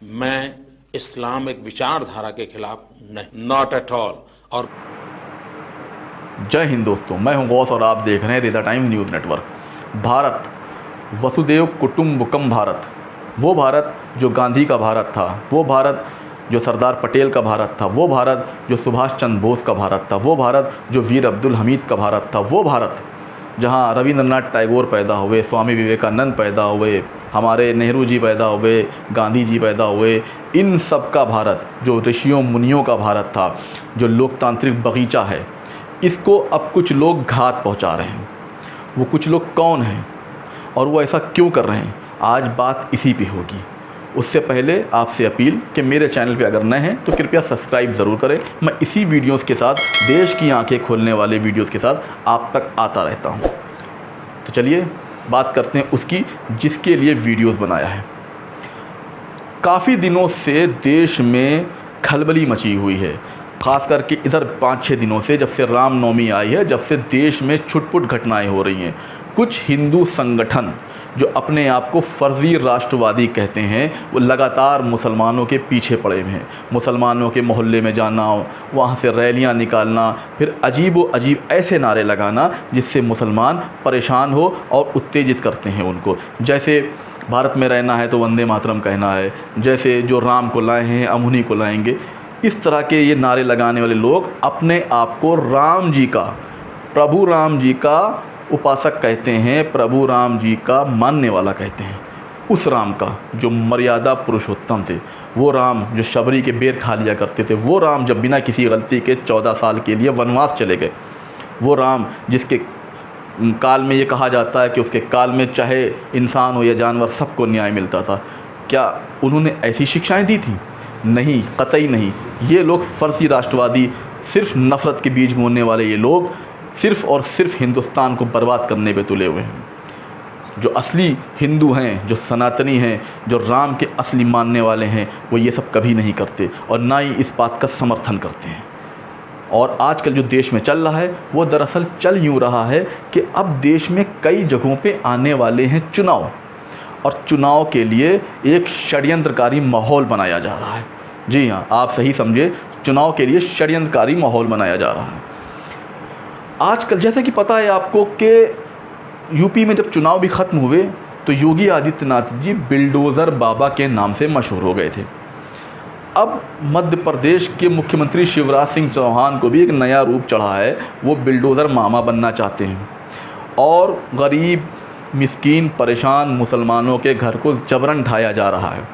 मैं इस्लामिक विचारधारा के खिलाफ नहीं, नॉट एट ऑल। और जय हिंद दोस्तों, मैं हूं गौस और आप देख रहे हैं Rida times news network. Bharat वसुदेव कुटुंबकम भारत, वो भारत जो गांधी का भारत था, वो भारत जो सरदार पटेल का भारत था, वो भारत जो सुभाष चंद्र बोस का भारत था, वो भारत जो वीर अब्दुल हमीद का भारत था, वो भारत जहाँ रविंद्रनाथ टैगोर पैदा हुए, स्वामी विवेकानंद पैदा हुए, हमारे नेहरू जी पैदा हुए, गांधी जी पैदा हुए, इन सब का भारत जो ऋषियों मुनियों का भारत था, जो लोकतांत्रिक बगीचा है, इसको अब कुछ लोग घात पहुंचा रहे हैं। वो कुछ लोग कौन हैं और वो ऐसा क्यों कर रहे हैं, आज बात इसी पे होगी। उससे पहले आपसे अपील कि मेरे चैनल पे अगर नए हैं तो कृपया सब्सक्राइब ज़रूर करें। मैं इसी वीडियोस के साथ, देश की आंखें खोलने वाले वीडियोस के साथ आप तक आता रहता हूं। तो चलिए बात करते हैं उसकी जिसके लिए वीडियोस बनाया है। काफ़ी दिनों से देश में खलबली मची हुई है, ख़ास करके इधर 5-6 दिनों से, जब से रामनवमी आई है, जब से देश में छुटपुट घटनाएं हो रही हैं। कुछ हिंदू संगठन जो अपने आप को फर्जी राष्ट्रवादी कहते हैं, वो लगातार मुसलमानों के पीछे पड़े हुए हैं। मुसलमानों के मोहल्ले में जाना, वहाँ से रैलियाँ निकालना, फिर अजीब व अजीब ऐसे नारे लगाना जिससे मुसलमान परेशान हो और उत्तेजित करते हैं उनको। जैसे भारत में रहना है तो वंदे मातरम कहना है, जैसे जो राम को लाए हैं हम उन्हीं को लाएंगे। इस तरह के ये नारे लगाने वाले लोग अपने आप को राम जी का, प्रभु राम जी का उपासक कहते हैं, प्रभु राम जी का मानने वाला कहते हैं। उस राम का जो मर्यादा पुरुषोत्तम थे, वो राम जो शबरी के बेर खा लिया करते थे, वो राम जब बिना किसी गलती के 14 साल के लिए वनवास चले गए, वो राम जिसके काल में ये कहा जाता है कि उसके काल में चाहे इंसान हो या जानवर सबको न्याय मिलता था, क्या उन्होंने ऐसी शिक्षाएं दी थी? नहीं, कतई नहीं। ये लोग फर्जी राष्ट्रवादी, सिर्फ नफ़रत के बीज बोने वाले ये लोग सिर्फ़ और सिर्फ हिंदुस्तान को बर्बाद करने पे तुले हुए हैं। जो असली हिंदू हैं, जो सनातनी हैं, जो राम के असली मानने वाले हैं, वो ये सब कभी नहीं करते और ना ही इस बात का समर्थन करते हैं। और आजकल जो देश में चल रहा है वो दरअसल चल यूँ रहा है कि अब देश में कई जगहों पे आने वाले हैं चुनाव, और चुनाव के लिए एक षड्यंत्रकारी माहौल बनाया जा रहा है। जी हाँ, आप सही समझे, चुनाव के लिए षड्यंत्रकारी माहौल बनाया जा रहा है। आजकल जैसा कि पता है आपको कि यूपी में जब चुनाव भी ख़त्म हुए तो योगी आदित्यनाथ जी बिल्डोज़र बाबा के नाम से मशहूर हो गए थे। अब मध्य प्रदेश के मुख्यमंत्री शिवराज सिंह चौहान को भी एक नया रूप चढ़ा है, वो बिल्डोज़र मामा बनना चाहते हैं और गरीब, मिस्कीन, परेशान मुसलमानों के घर को जबरन ढाया जा रहा है,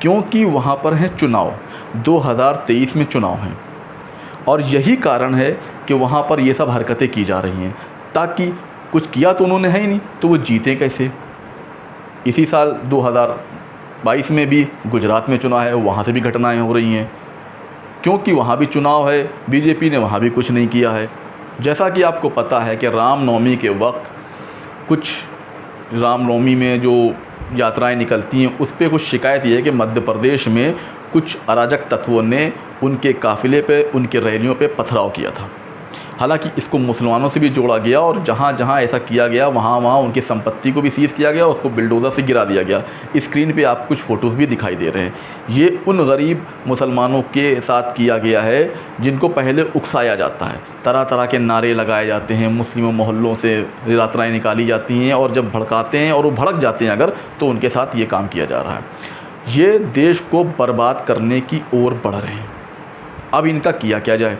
क्योंकि वहाँ पर हैं चुनाव, 2023 में चुनाव हैं। और यही कारण है कि वहाँ पर ये सब हरकतें की जा रही हैं, ताकि कुछ किया तो उन्होंने है ही नहीं, तो वो जीते कैसे। इसी साल 2022 में भी गुजरात में चुनाव है, वहाँ से भी घटनाएं हो रही हैं, क्योंकि वहाँ भी चुनाव है, बीजेपी ने वहाँ भी कुछ नहीं किया है। जैसा कि आपको पता है कि रामनवमी के वक्त कुछ रामनवमी में जो यात्राएं निकलती हैं उस पर कुछ शिकायत ये है कि मध्य प्रदेश में कुछ अराजक तत्वों ने उनके काफ़िले पे, उनके रैलियों पे पथराव किया था। हालांकि इसको मुसलमानों से भी जोड़ा गया और जहाँ जहाँ ऐसा किया गया वहाँ वहाँ उनकी संपत्ति को भी सीज़ किया गया, उसको बिल्डोज़र से गिरा दिया गया। स्क्रीन पे आप कुछ फ़ोटोज़ भी दिखाई दे रहे हैं। ये उन गरीब मुसलमानों के साथ किया गया है जिनको पहले उकसाया जाता है, तरह तरह के नारे लगाए जाते हैं, मुस्लिम मोहल्लों से यात्राएँ निकाली जाती हैं, और जब भड़काते हैं और वो भड़क जाते हैं अगर, तो उनके साथ ये काम किया जा रहा है। ये देश को बर्बाद करने की ओर बढ़ रहे हैं। अब इनका किया क्या जाए?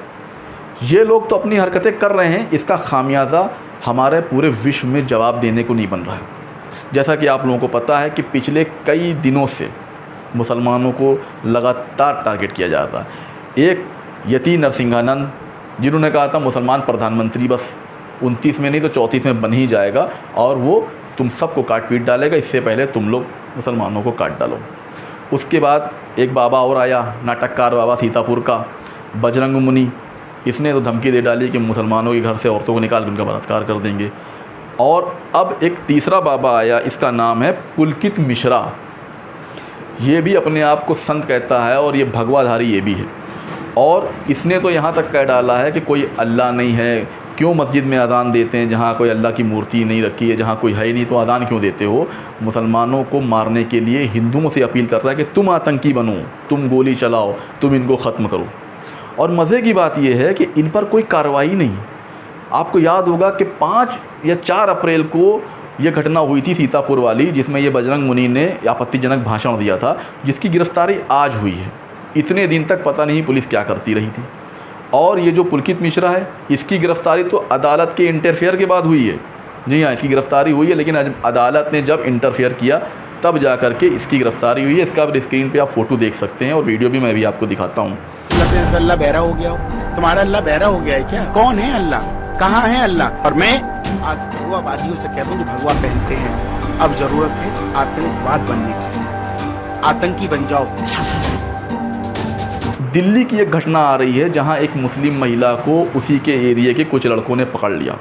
ये लोग तो अपनी हरकतें कर रहे हैं, इसका खामियाजा हमारे पूरे विश्व में जवाब देने को नहीं बन रहा है। जैसा कि आप लोगों को पता है कि पिछले कई दिनों से मुसलमानों को लगातार टारगेट किया जा रहा है। एक यति नरसिंहानंद, जिन्होंने कहा था मुसलमान प्रधानमंत्री बस 29 में नहीं तो 34 में बन ही जाएगा और वो तुम सबको काट पीट डालेगा, इससे पहले तुम लोग मुसलमानों को काट डालो। उसके बाद एक बाबा और आया, नाटककार बाबा सीतापुर का, बजरंग मुनि, इसने तो धमकी दे डाली कि मुसलमानों के घर से औरतों को निकाल कर उनका बलात्कार कर देंगे। और अब एक तीसरा बाबा आया, इसका नाम है पुलकित मिश्रा। ये भी अपने आप को संत कहता है और ये भगवाधारी ये भी है, और इसने तो यहाँ तक कह डाला है कि कोई अल्लाह नहीं है, क्यों मस्जिद में अज़ान देते हैं जहाँ कोई अल्लाह की मूर्ति नहीं रखी है, जहाँ कोई है ही नहीं, तो अज़ान क्यों देते हो? मुसलमानों को मारने के लिए हिंदुओं से अपील कर रहा है कि तुम आतंकी बनो, तुम गोली चलाओ, तुम इनको ख़त्म करो। और मज़े की बात यह है कि इन पर कोई कार्रवाई नहीं। आपको याद होगा कि 5 या 4 अप्रैल को ये घटना हुई थी सीतापुर वाली, जिसमें ये बजरंग मुनि ने आपत्तिजनक भाषण दिया था, जिसकी गिरफ्तारी आज हुई है। इतने दिन तक पता नहीं पुलिस क्या करती रही थी। और ये जो पुलकित मिश्रा है, इसकी गिरफ्तारी तो अदालत के इंटरफेयर के बाद हुई है। जी हाँ, इसकी गिरफ्तारी हुई है, लेकिन अदालत ने जब इंटरफेयर किया तब जा कर के इसकी गिरफ्तारी हुई है। इसका भी स्क्रीन पे आप फ़ोटो देख सकते हैं और वीडियो भी मैं भी आपको दिखाता हूँ। अल्लाह बहरा हो गया हो? तुम्हारा अल्लाह बहरा हो गया है क्या? कौन है अल्लाह? कहाँ है अल्लाह? और मैं आज भगवावादियों से कहता हूँ जो भगवा पहनते हैं, अब जरूरत है आतंकवाद बनने की। आतंकी बन जाओ। दिल्ली की एक घटना आ रही है जहां एक मुस्लिम महिला को उसी के एरिया के कुछ लड़कों ने पकड़ लिया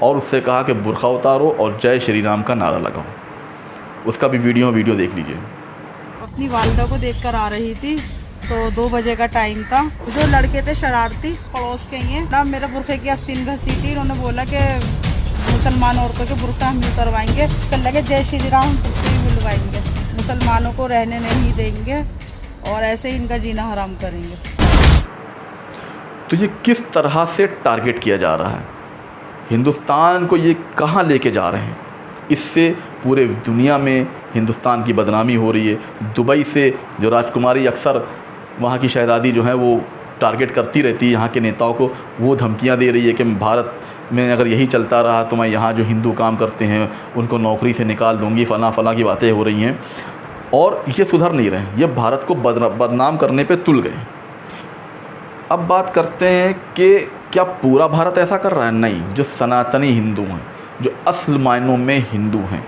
और उससे कहा कि बुर्खा उतारो और जय श्री राम का नारा लगाओ। उसका भी वीडियो देख लीजिए। अपनी वालिदा को देखकर आ रही थी तो 2 बजे का टाइम था। जो लड़के थे शरारती पड़ोस के ही हैं ना, मेरे बुरखे की आस्तीन घसीटी। उन्होंने बोला कि मुसलमान औरतों के बुरखा हम उतरवाएंगे। कल लगे जय श्री राम बुलवाएंगे, मुसलमानों को रहने नहीं देंगे और ऐसे ही इनका जीना हराम करेंगे। तो ये किस तरह से टारगेट किया जा रहा है? हिंदुस्तान को ये कहाँ लेके जा रहे हैं? इससे पूरे दुनिया में हिंदुस्तान की बदनामी हो रही है। दुबई से जो राजकुमारी अक्सर वहाँ की शहज़ादी जो है वो टारगेट करती रहती है यहाँ के नेताओं को, वो धमकियाँ दे रही है कि भारत में अगर यही चलता रहा तो मैं यहाँ जो हिंदू काम करते हैं उनको नौकरी से निकाल दूँगी, फ़लाँ की बातें हो रही हैं। और ये सुधर नहीं रहे, ये भारत को बदनाम करने पे तुल गए। अब बात करते हैं कि क्या पूरा भारत ऐसा कर रहा है? नहीं। जो सनातनी हिंदू हैं, जो असल मायनों में हिंदू हैं,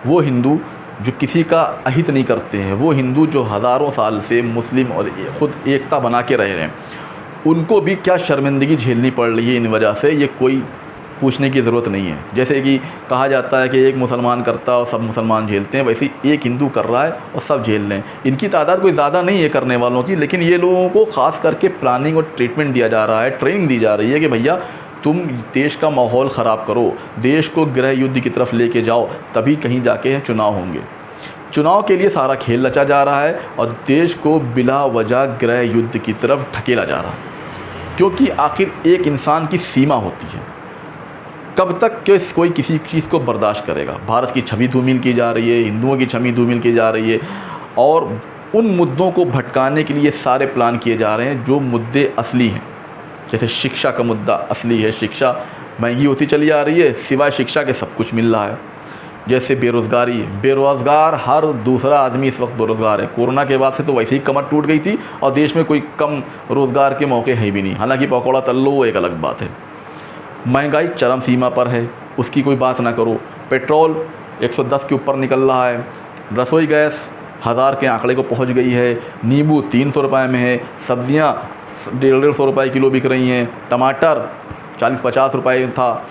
वो हिंदू जो किसी का अहित नहीं करते हैं, वो हिंदू जो हज़ारों साल से मुस्लिम और ख़ुद एकता बना के रह रहे हैं, उनको भी क्या शर्मिंदगी झेलनी पड़ रही है इन वजह से, ये कोई पूछने की ज़रूरत नहीं है। जैसे कि कहा जाता है कि एक मुसलमान करता है और सब मुसलमान झेलते हैं, वैसे ही एक हिंदू कर रहा है और सब झेल रहे हैं। इनकी तादाद कोई ज़्यादा नहीं है करने वालों की, लेकिन ये लोगों को ख़ास करके प्लानिंग और ट्रीटमेंट दिया जा रहा है, ट्रेनिंग दी जा रही है कि भैया तुम देश का माहौल ख़राब करो, देश को गृह युद्ध की तरफ लेके जाओ, तभी कहीं जाके चुनाव होंगे। चुनाव के लिए सारा खेल रचा जा रहा है और देश को बिला वजह गृह युद्ध की तरफ ढकेला जा रहा है। क्योंकि आखिर एक इंसान की सीमा होती है, कब तक कोई किसी चीज़ को बर्दाश्त करेगा? भारत की छवि धूमिल की जा रही है, हिंदुओं की छवि धूमिल की जा रही है और उन मुद्दों को भटकाने के लिए सारे प्लान किए जा रहे हैं जो मुद्दे असली हैं। जैसे शिक्षा का मुद्दा असली है, शिक्षा महंगी होती चली आ रही है, सिवाय शिक्षा के सब कुछ मिल रहा है। जैसे बेरोज़गारी, बेरोज़गार हर दूसरा आदमी इस वक्त बेरोज़गार है। कोरोना के बाद से तो वैसे ही कमर टूट गई थी और देश में कोई कम रोज़गार के मौके है भी नहीं। हालांकि पकौड़ा तल लो वो एक अलग बात है। महंगाई चरम सीमा पर है, उसकी कोई बात ना करो। पेट्रोल 110 के ऊपर निकल रहा है, रसोई गैस 1000 के आंकड़े को पहुंच गई है, नींबू 300 रुपये में है, सब्जियां 150 रुपये किलो बिक रही हैं, टमाटर 40-50 रुपये था।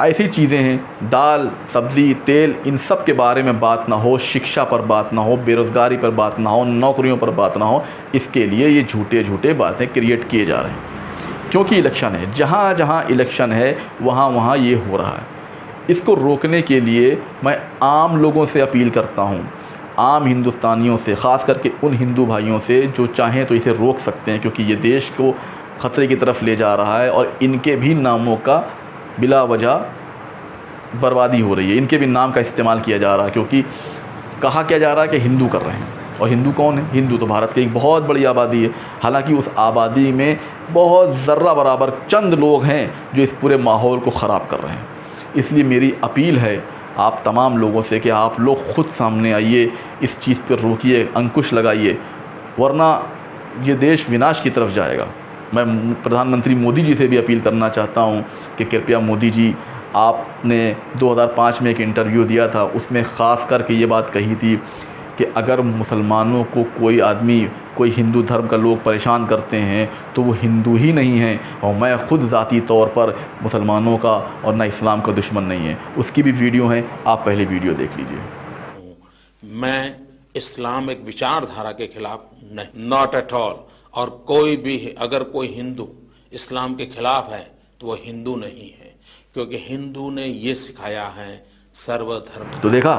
ऐसी चीज़ें हैं, दाल सब्ज़ी तेल, इन सब के बारे में बात ना हो, शिक्षा पर बात ना हो, बेरोज़गारी पर बात ना हो, नौकरियों पर बात ना हो। इसके लिए ये झूठे बातें क्रिएट किए जा रहे हैं क्योंकि इलेक्शन है। जहाँ जहाँ इलेक्शन है वहाँ वहाँ ये हो रहा है। इसको रोकने के लिए मैं आम लोगों से अपील करता हूँ, आम हिंदुस्तानियों से, ख़ास करके उन हिंदू भाइयों से जो चाहें तो इसे रोक सकते हैं, क्योंकि ये देश को ख़तरे की तरफ ले जा रहा है और इनके भी नामों का बिला वजह बर्बादी हो रही है। इनके भी नाम का इस्तेमाल किया जा रहा है क्योंकि कहा क्या जा रहा है कि हिंदू कर रहे हैं। और हिंदू कौन है? हिंदू तो भारत की एक बहुत बड़ी आबादी है। हालांकि उस आबादी में बहुत ज़र्रा बराबर चंद लोग हैं जो इस पूरे माहौल को ख़राब कर रहे हैं। इसलिए मेरी अपील है आप तमाम लोगों से कि आप लोग ख़ुद सामने आइए, इस चीज़ पर रोकिए, अंकुश लगाइए, वरना ये देश विनाश की तरफ जाएगा। मैं प्रधानमंत्री मोदी जी से भी अपील करना चाहता हूँ कि कृपया मोदी जी, आपने 2005 में एक इंटरव्यू दिया था, उसमें ख़ास करके ये बात कही थी कि अगर मुसलमानों को कोई आदमी, कोई हिंदू धर्म का लोग परेशान करते हैं तो वो हिंदू ही नहीं हैं, और मैं ख़ुद ज़ाती तौर पर मुसलमानों का और ना इस्लाम का दुश्मन नहीं है। उसकी भी वीडियो है, आप पहले वीडियो देख लीजिए। मैं इस्लामिक विचारधारा के खिलाफ नहीं, नॉट एट ऑल। और कोई भी अगर कोई हिंदू इस्लाम के खिलाफ है तो वो हिंदू नहीं है, क्योंकि हिंदू ने ये सिखाया है सर्वधर्म। तो देखा,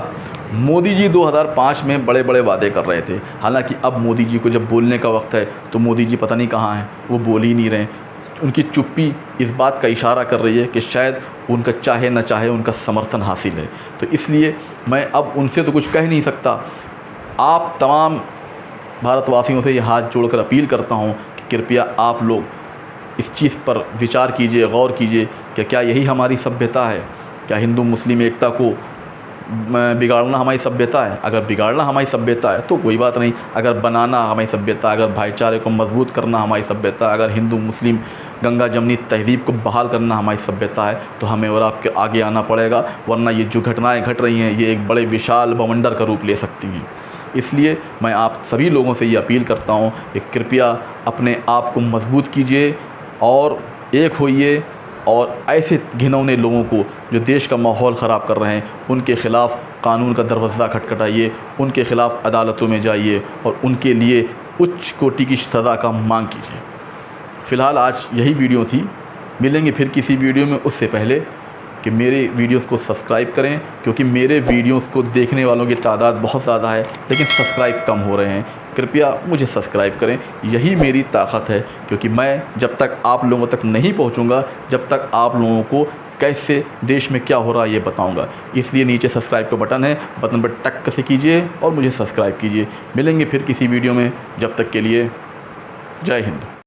मोदी जी 2005 में बड़े बड़े वादे कर रहे थे। हालांकि अब मोदी जी को जब बोलने का वक्त है तो मोदी जी पता नहीं कहाँ हैं, वो बोल ही नहीं रहे। उनकी चुप्पी इस बात का इशारा कर रही है कि शायद उनका चाहे न चाहे उनका समर्थन हासिल है। तो इसलिए मैं अब उनसे तो कुछ कह नहीं सकता। आप तमाम भारतवासियों से ये हाथ जोड़कर अपील करता हूँ कि कृपया आप लोग इस चीज़ पर विचार कीजिए, गौर कीजिए कि क्या यही हमारी सभ्यता है? क्या हिंदू मुस्लिम एकता को बिगाड़ना हमारी सभ्यता है? अगर बिगाड़ना हमारी सभ्यता है तो कोई बात नहीं। अगर बनाना हमारी सभ्यता, अगर भाईचारे को मजबूत करना हमारी सभ्यता, अगर हिंदू मुस्लिम गंगा जमनी तहज़ीब को बहाल करना हमारी सभ्यता है तो हमें और आपके आगे आना पड़ेगा। वरना ये जो घटनाएं घट रही हैं ये एक बड़े विशाल बवंडर का रूप ले सकती हैं। इसलिए मैं आप सभी लोगों से ये अपील करता हूँ कि कृपया अपने आप को मजबूत कीजिए और एक होइए, और ऐसे घिनौने लोगों को जो देश का माहौल ख़राब कर रहे हैं उनके ख़िलाफ़ कानून का दरवाज़ा खटखटाइए, उनके ख़िलाफ़ अदालतों में जाइए और उनके लिए उच्च कोटि की सज़ा का मांग कीजिए। फ़िलहाल आज यही वीडियो थी। मिलेंगे फिर किसी वीडियो में। उससे पहले कि मेरे वीडियोस को सब्सक्राइब करें, क्योंकि मेरे वीडियोस को देखने वालों की तादाद बहुत ज़्यादा है लेकिन सब्सक्राइब कम हो रहे हैं। कृपया मुझे सब्सक्राइब करें, यही मेरी ताकत है। क्योंकि मैं जब तक आप लोगों तक नहीं पहुंचूंगा, जब तक आप लोगों को कैसे देश में क्या हो रहा है ये बताऊंगा। इसलिए नीचे सब्सक्राइब का बटन है, बटन पर टक से कीजिए और मुझे सब्सक्राइब कीजिए। मिलेंगे फिर किसी वीडियो में, जब तक के लिए जय हिंद।